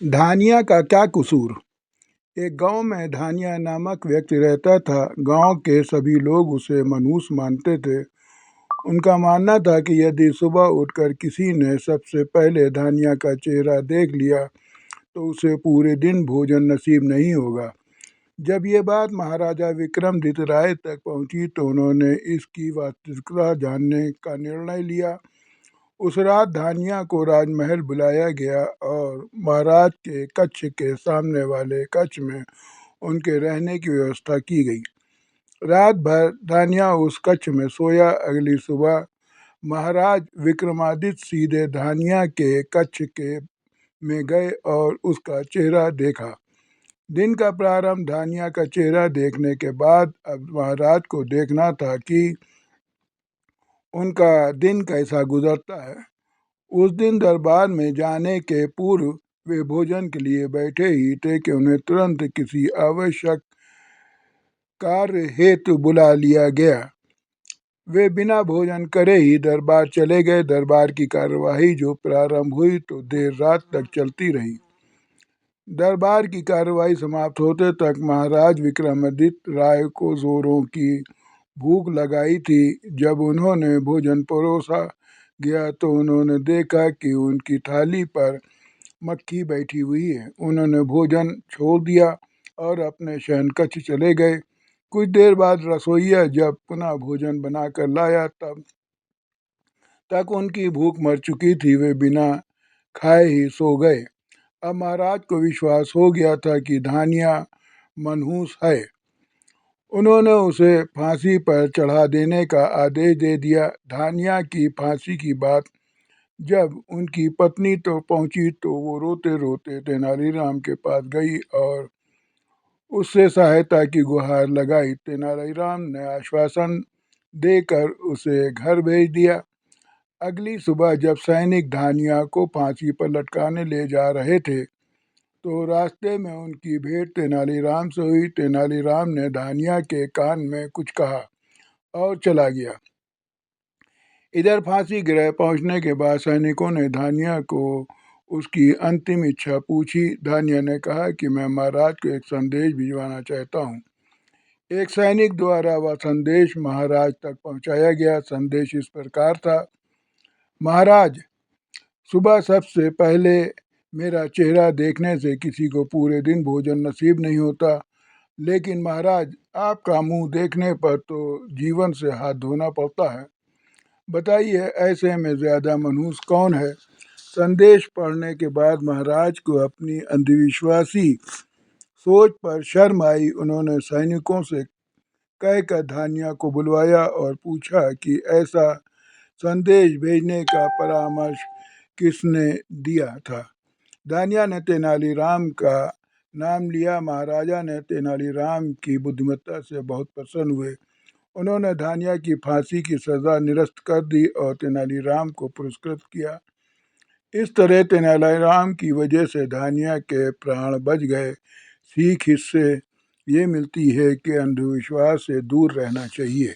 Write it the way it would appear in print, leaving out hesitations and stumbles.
धानिया का क्या कसूर। एक गांव में धानिया नामक व्यक्ति रहता था। गांव के सभी लोग उसे मनहूस मानते थे। उनका मानना था कि यदि सुबह उठकर किसी ने सबसे पहले धानिया का चेहरा देख लिया तो उसे पूरे दिन भोजन नसीब नहीं होगा। जब ये बात महाराजा विक्रमादित्य राय तक पहुंची तो उन्होंने इसकी वास्तविकता जानने का निर्णय लिया। उस रात धानिया को राजमहल बुलाया गया और महाराज के कक्ष के सामने वाले कक्ष में उनके रहने की व्यवस्था की गई। रात भर धानिया उस कक्ष में सोया। अगली सुबह महाराज विक्रमादित्य सीधे धानिया के कक्ष के में गए और उसका चेहरा देखा। दिन का प्रारंभ धानिया का चेहरा देखने के बाद अब महाराज को देखना था कि उनका दिन कैसा गुजरता है। उस दिन दरबार में जाने के पूर्व वे भोजन के लिए बैठे ही थे कि उन्हें तुरंत किसी आवश्यक कार्य हेतु बुला लिया गया। वे बिना भोजन करे ही दरबार चले गए। दरबार की कार्यवाही जो प्रारंभ हुई तो देर रात तक चलती रही। दरबार की कार्यवाही समाप्त होते तक महाराज विक्रमादित्य राय को जोरों की भूख लगाई थी। जब उन्होंने भोजन परोसा गया तो उन्होंने देखा कि उनकी थाली पर मक्खी बैठी हुई है। उन्होंने भोजन छोड़ दिया और अपने शयन कक्ष चले गए। कुछ देर बाद रसोइया जब पुनः भोजन बनाकर लाया तब तक उनकी भूख मर चुकी थी। वे बिना खाए ही सो गए। अब महाराज को विश्वास हो गया था कि धानिया मनहूस है। उन्होंने उसे फांसी पर चढ़ा देने का आदेश दे दिया। धानिया की फांसी की बात जब उनकी पत्नी तो पहुंची तो वो रोते रोते तेनालीराम के पास गई और उससे सहायता की गुहार लगाई। तेनालीराम ने आश्वासन देकर उसे घर भेज दिया। अगली सुबह जब सैनिक धानिया को फांसी पर लटकाने ले जा रहे थे तो रास्ते में उनकी भेंट तेनालीराम से हुई। तेनालीराम ने धानिया के कान में कुछ कहा और चला गया। इधर फांसी गृह पहुंचने के बाद सैनिकों ने धानिया को उसकी अंतिम इच्छा पूछी। धानिया ने कहा कि मैं महाराज को एक संदेश भिजवाना चाहता हूँ। एक सैनिक द्वारा वह संदेश महाराज तक पहुंचाया गया। संदेश इस प्रकार था। महाराज, सुबह सबसे पहले मेरा चेहरा देखने से किसी को पूरे दिन भोजन नसीब नहीं होता, लेकिन महाराज आपका मुंह देखने पर तो जीवन से हाथ धोना पड़ता है। बताइए ऐसे में ज़्यादा मनहूस कौन है। संदेश पढ़ने के बाद महाराज को अपनी अंधविश्वासी सोच पर शर्म आई। उन्होंने सैनिकों से कहकर धानिया को बुलवाया और पूछा कि ऐसा संदेश भेजने का परामर्श किसने दिया था। धानिया ने तेनालीराम का नाम लिया। महाराजा ने तेनालीराम की बुद्धिमत्ता से बहुत प्रसन्न हुए। उन्होंने धानिया की फांसी की सज़ा निरस्त कर दी और तेनालीराम को पुरस्कृत किया। इस तरह तेनालीराम की वजह से धानिया के प्राण बच गए। सीख इससे ये मिलती है कि अंधविश्वास से दूर रहना चाहिए।